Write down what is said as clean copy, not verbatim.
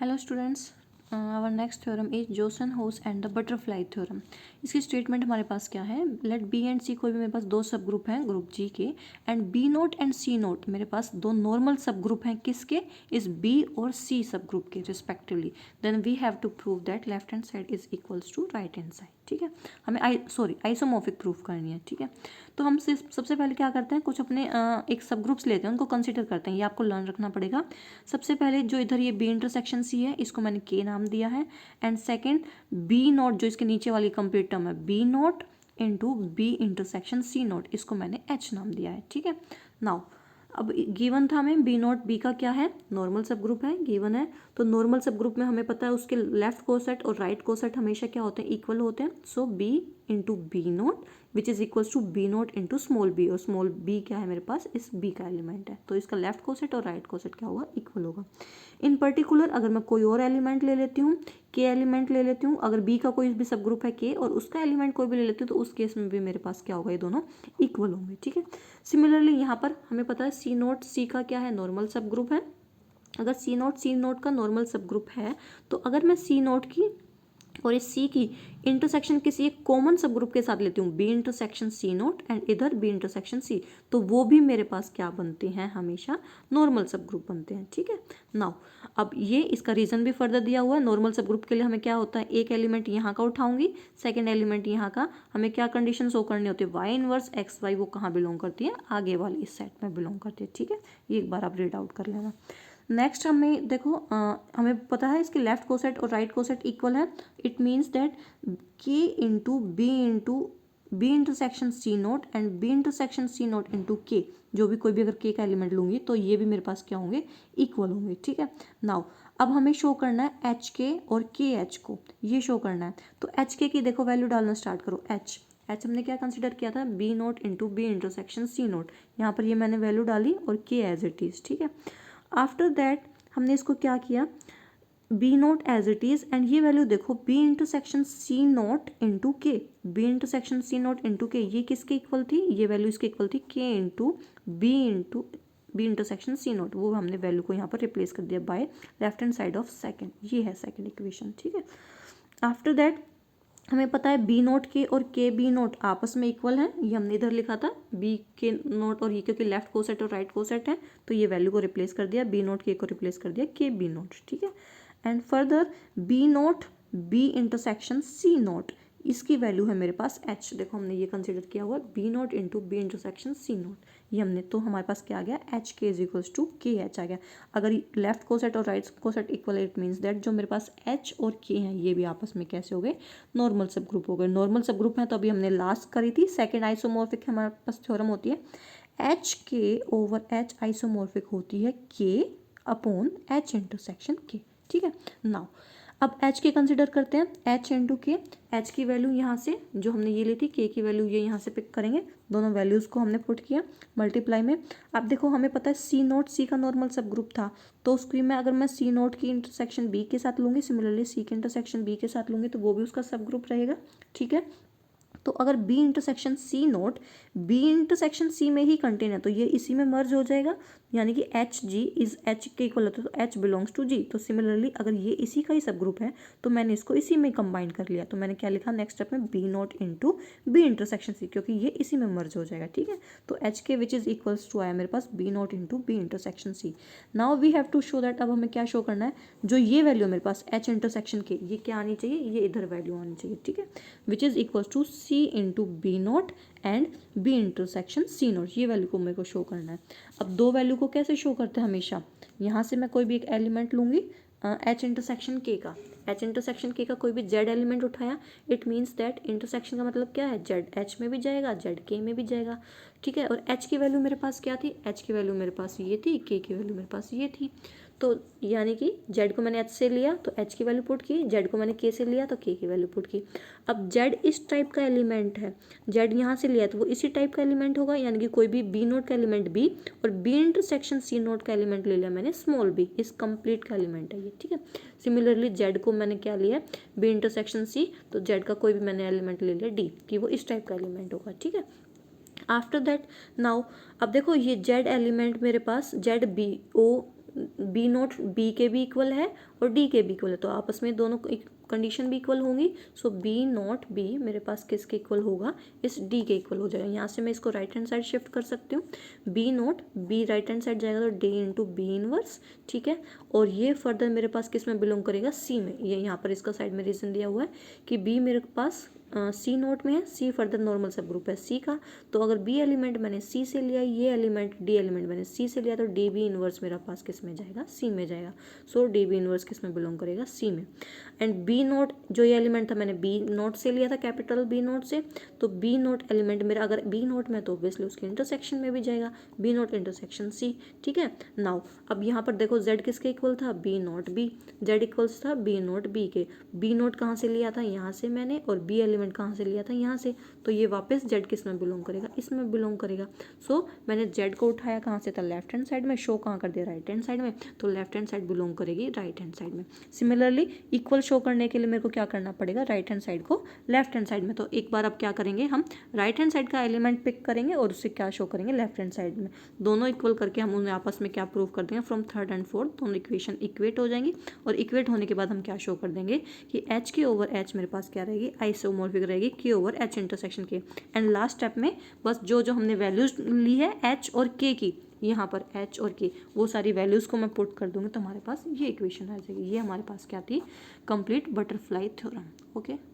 Hello students, our next theorem is Zassenhaus and the butterfly theorem. इसकी statement हमारे पास क्या है, लेट बी एंड सी, कोई भी मेरे पास दो सब ग्रुप हैं ग्रुप जी के, and B naught and C naught मेरे पास दो नॉर्मल सब ग्रुप हैं किसके, इस बी और सी सब ग्रुप के respectively. Then we have to prove that left hand side is equals to right hand side. ठीक है, हमें आइसोमॉर्फिक प्रूफ करनी है। ठीक है, तो हम सबसे पहले क्या करते हैं, कुछ अपने एक सब ग्रुप्स लेते हैं, उनको कंसिडर करते हैं। ये आपको लर्न रखना पड़ेगा। सबसे पहले जो इधर ये बी इंटरसेक्शन सी है, इसको मैंने के नाम दिया है। एंड सेकंड बी नोट, जो इसके नीचे वाली कंप्लीट टर्म है, B naught into B intersection C naught, इसको मैंने एच नाम दिया है। ठीक है, नाउ अब गिवन था हमें बी नोट, बी का क्या है, नॉर्मल सब ग्रुप है, गिवन है। तो नॉर्मल सब ग्रुप में हमें पता है उसके लेफ्ट कोसेट और राइट कोसेट हमेशा क्या होते हैं, इक्वल होते हैं। So B into B naught which is equals to B naught into small B, और स्मॉल बी क्या है मेरे पास, इस बी का एलिमेंट है। तो इसका लेफ्ट कोसेट और राइट कोसेट क्या होगा, इक्वल होगा। इन पर्टिकुलर अगर मैं कोई और एलिमेंट ले लेती हूँ, के एलिमेंट ले लेती हूँ, अगर बी का कोई भी सब ग्रुप है के और उसका एलिमेंट कोई भी ले लेती हूँ, तो उस केस में भी मेरे पास क्या होगा, ये दोनों इक्वल होंगे। ठीक है, सिमिलरली यहाँ पर हमें पता है सी नोट सी का क्या है, नॉर्मल सब ग्रुप है। अगर सी नोट का नॉर्मल सब ग्रुप है, तो अगर मैं सी नोट की और इस सी की इंटरसेक्शन किसी एक कॉमन सब ग्रुप के साथ लेती हूँ, B intersection C naught and इधर बी इंटरसेक्शन सी, तो वो भी मेरे पास क्या बनते हैं, हमेशा नॉर्मल सब ग्रुप बनते हैं। ठीक है, नाउ अब ये इसका रीजन भी फर्दर दिया हुआ है। नॉर्मल सब ग्रुप के लिए हमें क्या होता है, एक एलिमेंट यहाँ का उठाऊंगी, सेकेंड एलिमेंट यहाँ का, हमें क्या कंडीशन शो करनी होती है, वाई इनवर्स एक्स वाई वो कहाँ बिलोंग करती है, आगे वाली इस सेट में बिलोंग करती है। ठीक है, ये एक बार आप रीड आउट कर लेना। नेक्स्ट हमें देखो, हमें पता है इसके लेफ्ट कोसेट और राइट कोसेट इक्वल है। It means that K into B intersection C naught and B intersection C naught into K, जो भी कोई भी अगर के का एलिमेंट लूंगी तो ये भी मेरे पास क्या होंगे, इक्वल होंगे। ठीक है, नाउ अब हमें शो करना है एच के और के एच को, ये शो करना है। तो एच के की देखो वैल्यू डालना स्टार्ट करो। एच हमने क्या कंसिडर किया था, B naught into B intersection C naught, यहाँ पर ये मैंने वैल्यू डाली और के एज इट इज। ठीक है, आफ्टर दैट हमने इसको क्या किया, B naught as it is, and ये वैल्यू देखो B intersection C naught into K, B intersection C naught into K, ये किसके इक्वल थी, ये वैल्यू इसके इक्वल थी K into B intersection C naught. वो हमने वैल्यू को यहाँ पर रिप्लेस कर दिया by left hand side of second, ये है सेकेंड इक्वेशन। ठीक है, आफ्टर दैट हमें पता है बी नोट के और के बी नोट आपस में इक्वल है, ये हमने इधर लिखा था बी के नोट, और ये क्योंकि लेफ्ट कोसेट और राइट कोसेट है तो ये वैल्यू को रिप्लेस कर दिया, बी नोट के को रिप्लेस कर दिया के बी नोट। ठीक है, and further B naught B intersection C naught, इसकी वैल्यू है मेरे पास एच। देखो हमने ये कंसिडर किया हुआ B naught into B intersection C naught, ये हमने, तो हमारे पास क्या आ गया, एच के इज इक्वल्स टू के एच आ गया। अगर लेफ्ट कोसेट और राइट कोसेट इक्वल है, इट मीन्स दैट जो मेरे पास एच और के हैं ये भी आपस में कैसे हो गए, नॉर्मल सब ग्रुप हो गए। नॉर्मल सब ग्रुप है तो अभी हमने लास्ट करी थी, सेकेंड आइसोमॉर्फिक हमारे पास थ्योरम होती है, एच के ओवर एच आइसोमॉर्फिक होती है के अपॉन एच इंटरसेक्शन के। ठीक है, नाउ अब एच के कंसिडर करते हैं, एच इंटू के, एच की वैल्यू यहाँ से जो हमने ये ली थी, के की वैल्यू ये यहाँ से पिक करेंगे, दोनों वैल्यूज़ को हमने पुट किया मल्टीप्लाई में। अब देखो हमें पता है सी नोट सी का नॉर्मल सब ग्रुप था, तो उसकी मैं अगर मैं सी नोट की इंटरसेक्शन बी के साथ लूँगी, सिमिलरली सी की इंटरसेक्शन बी के साथ लूँगी, तो वो भी उसका सब ग्रुप रहेगा। ठीक है, तो अगर B intersection C naught B intersection C में ही कंटेन है तो ये इसी में मर्ज हो जाएगा, यानी कि एच जी इज एच के इक्वल होता है, तो एच बिलोंग्स टू जी। तो सिमिलरली अगर ये इसी का ही सब ग्रुप है तो मैंने इसको इसी में कंबाइन कर लिया, तो मैंने क्या लिखा नेक्स्ट स्टेप में, B naught into B intersection C, क्योंकि ये इसी में मर्ज हो जाएगा। ठीक है, तो एच के विच इज इक्वल्स टू आया मेरे पास B naught into B intersection C. Now we have to show that, अब हमें क्या शो करना है, जो ये वैल्यू मेरे पास एच इंटरसेक्शन के, ये क्या आनी चाहिए, ये इधर वैल्यू आनी चाहिए। ठीक है, which is equals to C into B naught and B intersection C naught, ये वैल्यू को मेरे को शो करना है। अब दो वैल्यू को कैसे शो करते हैं, हमेशा यहाँ से मैं कोई भी एक एलिमेंट लूँगी एच इंटरसेक्शन के का, एच इंटरसेक्शन के का कोई भी जेड एलिमेंट उठाया, इट मीन्स दैट इंटरसेक्शन का मतलब क्या है, जेड एच में भी जाएगा जेड के में भी जाएगा। ठीक है, और एच की वैल्यू मेरे पास क्या थी, एच की वैल्यू मेरे पास ये थी, के की वैल्यू मेरे पास ये थी, तो यानी कि जेड को मैंने एच से लिया तो एच की वैल्यू पुट की, जेड को मैंने के से लिया तो के की वैल्यू पुट की। अब जेड इस टाइप का एलिमेंट है, जेड यहाँ से लिया तो वो इसी टाइप का एलिमेंट होगा, यानी कि कोई भी बी नोट का एलिमेंट बी और बी इंटरसेक्शन सी नोट का एलिमेंट ले लिया मैंने स्मॉल बी, इस कंप्लीट का एलिमेंट है ये। ठीक है, सिमिलरली जेड को मैंने क्या लिया, बी इंटरसेक्शन सी, तो जेड का कोई भी मैंने एलिमेंट ले लिया डी, कि वो इस टाइप का एलिमेंट होगा। ठीक है, आफ्टर दैट नाउ अब देखो ये जेड एलिमेंट मेरे पास Z B O B naught B के भी इक्वल है और डी के भी इक्वल है, तो आपस में दोनों कंडीशन भी इक्वल होंगी। सो बी नॉट बी मेरे पास किसके इक्वल होगा, इस डी के इक्वल हो जाएगा। यहाँ से मैं इसको राइट हैंड साइड शिफ्ट कर सकती हूँ, B naught B right hand side जाएगा तो डी इंटू बी इनवर्स, ठीक है। और ये फर्दर मेरे पास किस में बिलोंग करेगा, सी में। ये यहाँ पर इसका साइड में रीजन दिया हुआ है कि बी मेरे पास सी नोट में है, सी फर्दर नॉर्मल सब ग्रुप है सी का। तो अगर बी एलिमेंट मैंने सी से लिया, ये एलिमेंट डी एलिमेंट मैंने सी से लिया, तो डी बी इनवर्स मेरा पास किस में जाएगा, सी में जाएगा। सो डी बी इनवर्स किस में बिलोंग करेगा, सी में। एंड बी नोट जो ये एलिमेंट था मैंने बी नोट से लिया था, कैपिटल बी नोट से, तो बी नोट एलिमेंट मेरा अगर बी नोट में तो ऑब्वियसली उसके इंटरसेक्शन में भी जाएगा, बी नोट इंटरसेक्शन सी, ठीक है। नाउ अब यहाँ पर देखो जेड किसके इक्वल था, B naught B, Z equals था बी नोट बी के। बी नोट कहाँ से लिया था, यहाँ से मैंने, और बी एलिमेंट कहाँ से लिया था, यहाँ से। तो ये वापस जेड किस में बिलोंग करेगा, इसमें बिलोंग करेगा। सो मैंने जेड को उठाया कहाँ से था, लेफ्ट हैंड साइड में, शो कहाँ कर दिया, राइट हैंड साइड में, तो लेफ्ट हैंड साइड बिलोंग करेगी राइट हैंड साइड में। सिमिलरली इक्वल शो करने के लिए मेरे को क्या करना पड़ेगा, राइट हैंड साइड को लेफ्ट हैंड साइड में। तो एक बार अब क्या करेंगे, हम राइट हैंड साइड का एलिमेंट पिक करेंगे और उससे क्या शो करेंगे, लेफ्ट हैंड साइड में। दोनों इक्वल करके हम उन्हें आपस में क्या प्रूव कर देंगे, फ्रॉम थर्ड एंड फोर्थ दोनों इक्वेशन इक्वेट हो जाएंगी। और इक्वेट होने के बाद हम क्या शो कर देंगे कि एच के ओवर एच मेरे पास क्या रहेगी, आइसोमॉर्फिक रहेगी के ओवर एच इंटरसेक्शन के। एंड लास्ट स्टेप में बस जो जो हमने वैल्यूज ली है एच और के की, यहाँ पर एच और के, वो सारी वैल्यूज़ को मैं पुट कर दूंगी तो हमारे पास ये इक्वेशन आ जाएगी। ये हमारे पास क्या थी, कंप्लीट बटरफ्लाई थ्योरम। ओके।